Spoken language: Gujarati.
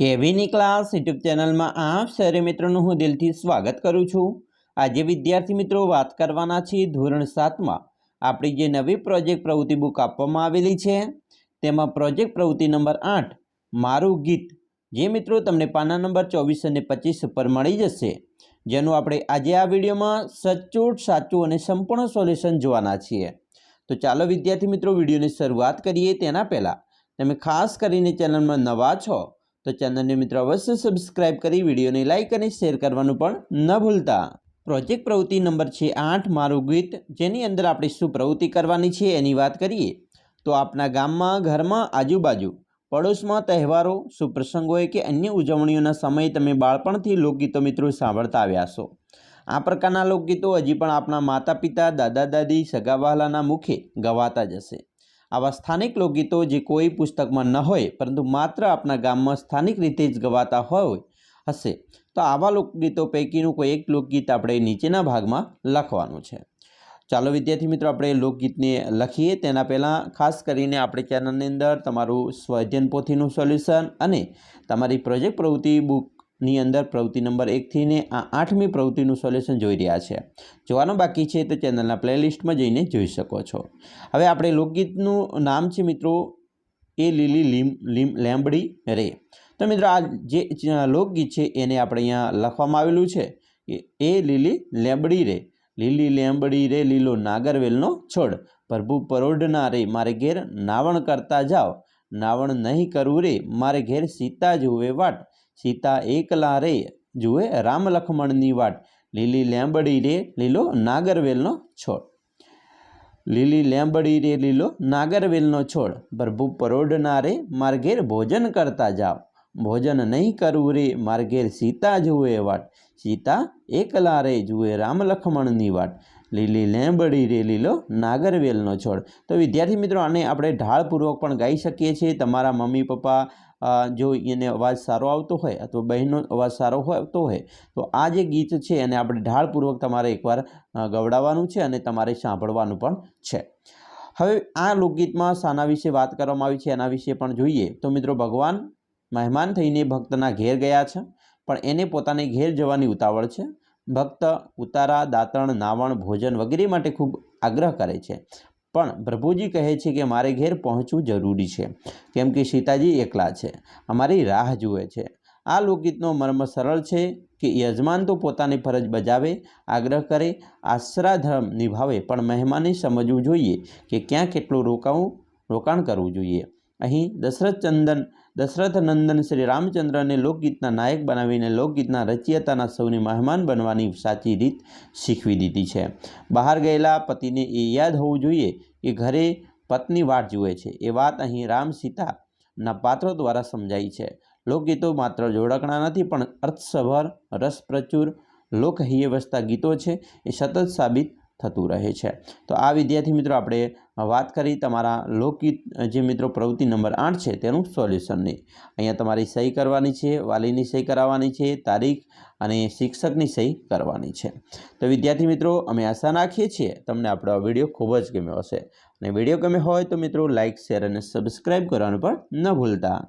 કેવીની ક્લાસ યુટ્યુબ ચેનલમાં આપ સરે મિત્રોનું હું દિલથી સ્વાગત કરું છું। આજે વિદ્યાર્થી મિત્રો વાત કરવાના છીએ ધોરણ 7માં આપણી જે નવી પ્રોજેક્ટ પ્રવૃત્તિ બુક આપવામાં આવેલી છે તેમાં પ્રોજેક્ટ પ્રવૃત્તિ નંબર 8 મારું ગીત, જે મિત્રો તમને પાના નંબર 24 અને 25 ઉપર મળી જશે, જેનું આપણે આજે આ વિડીયોમાં સચોટ સાચું અને સંપૂર્ણ સોલ્યુશન જોવાના છીએ। તો ચાલો વિદ્યાર્થી મિત્રો વિડીયોની શરૂઆત કરીએ। તેના પહેલાં તમે ખાસ કરીને ચેનલમાં નવા છો તો ચેનલને મિત્રો અવશ્ય સબસ્ક્રાઇબ કરી વિડીયોને લાઇક અને શેર કરવાનું પણ ન ભૂલતા। પ્રોજેક્ટ પ્રવૃત્તિ નંબર છે 8 મારું ગીત, જેની અંદર આપણે શું પ્રવૃત્તિ કરવાની છે એની વાત કરીએ તો આપના ગામમાં, ઘરમાં, આજુબાજુ, પડોશમાં તહેવારો, સુપ્રસંગ હોય કે અન્ય ઉજવણીઓના સમયે તમે બાળપણથી લોકગીતો મિત્રો સાંભળતા આવ્યા છો। આ પ્રકારના લોકગીતો હજી પણ આપણા માતા પિતા, દાદા દાદી, સગા વહાલાના મુખે ગવાતા જ હશે। આવા સ્થાનિક લોકગીતો જે કોઈ પુસ્તકમાં ન હોય પરંતુ માત્ર આપણા ગામમાં સ્થાનિક રીતે જ ગવાતા હશે, તો આવા લોકગીતો પૈકીનું કોઈ એક લોકગીત આપણે નીચેના ભાગમાં લખવાનું છે। ચાલો વિદ્યાર્થી મિત્રો આપણે લોકગીતને લખીએ। તેના પહેલાં ખાસ કરીને આપણે ચેનલની અંદર તમારું સ્વાધ્યાયન પોથીનું સોલ્યુશન અને તમારી પ્રોજેક્ટ પ્રવૃત્તિ બુકની અંદર પ્રવૃત્તિ નંબર 1 થી ને આ 8મી પ્રવૃત્તિનું સોલ્યુશન જોઈ રહ્યા છે। જોવાનું બાકી છે તો ચેનલના પ્લેલિસ્ટમાં જઈને જોઈ શકો છો। હવે આપણે લોકગીતનું નામ છે મિત્રો એ લીલી લેંબડી રે। તો મિત્રો આ જે લોકગીત છે એને આપણે અહીંયા લખવામાં આવેલું છે એ લીલી લેંબડી રે, લીલી લેંબડી રે લીલો નાગરવેલનો છોડ, પ્રભુ પરોઢના રે મારે ઘેર નાવણ કરતા જાઓ, નાવણ નહીં કરવું રે મારે ઘેર સીતા જુએ વાટ, સીતા એકલા રે જુએ રામ લક્ષ્મણની વાટ, લીલી લેંબડી રે લીલો નાગરવેલનો છોડ, લીલી લેંબડી રે લીલો નાગરવેલનો છોડ, પ્રભુ પરોઢના રે મારે ઘેર ભોજન કરતા જાઓ, ભોજન નહીં કરવું રે મારે ઘેર સીતા જુએ વાટ, સીતા એકલા રે જુએ રામ લક્ષ્મણની વાટ, લીલી લેંબડી રે લીલો નાગરવેલનો છોડ। તો વિદ્યાર્થી મિત્રો આને આપણે ઢાળપૂર્વક પણ ગાઈ શકીએ છીએ। તમારા મમ્મી પપ્પા જો એને અવાજ સારો આવતો હોય અથવા બહેનનો અવાજ સારો આવતો હોય તો આ જે ગીત છે એને આપણે ઢાળપૂર્વક તમારે એકવાર ગવડાવવાનું છે અને તમારે સાંભળવાનું પણ છે। હવે આ લોકગીતમાં શાના વિશે વાત કરવામાં આવી છે એના વિશે પણ જોઈએ તો મિત્રો ભગવાન મહેમાન થઈને ભક્તના ઘેર ગયા છે, પણ એને પોતાને ઘેર જવાની ઉતાવળ છે। ભક્ત ઉતારા, દાતણ, નાવણ, ભોજન વગેરે માટે ખૂબ આગ્રહ કરે છે, પણ પ્રભુજી કહે છે કે મારે ઘેર પહોંચવું જરૂરી છે, કેમ કે સીતાજી એકલા છે, અમારી રાહ જુએ છે। આ લોકગીતનો મર્મ સરળ છે કે યજમાન તો પોતાની ફરજ બજાવે, આગ્રહ કરે, આશરાધર્મ નિભાવે, પણ મહેમાને સમજવું જોઈએ કે ક્યાં કેટલું રોકાણ કરવું જોઈએ। અહીં દશરથ નંદન શ્રી રામચંદ્રને લોકગીતના નાયક બનાવીને લોકગીતના રચયિતાના સૌને મહેમાન બનવાની સાચી રીત શીખવી દીધી છે। બહાર ગયેલા પતિને એ યાદ હોવું જોઈએ કે ઘરે પત્ની વાટ જુએ છે। એ વાત અહીં રામ સીતાના પાત્રો દ્વારા સમજાઈ છે। લોકગીતો માત્ર જોડકણા નથી પણ અર્થસભર, રસપ્રચુર, લોકહિય વસતા ગીતો છે, એ સતત સાબિત થતું રહે છે। તો આ વિદ્યાર્થી મિત્રો આપણે વાત કરી તમારા લોકગીત જે મિત્રો પ્રવૃત્તિ નંબર 8 છે તેનું સોલ્યુશનની। અહીંયા તમારી સહી કરવાની છે, વાલીની સહી કરાવવાની છે, તારીખ અને શિક્ષકની સહી કરવાની છે। તો વિદ્યાર્થી મિત્રો અમે આશા રાખીએ છીએ તમને આપણો વિડીયો ખૂબ જ ગમ્યો હશે, અને વિડીયો ગમ્યો હોય તો મિત્રો લાઇક, શેર અને સબસ્ક્રાઈબ કરવાનું પણ ન ભૂલતા।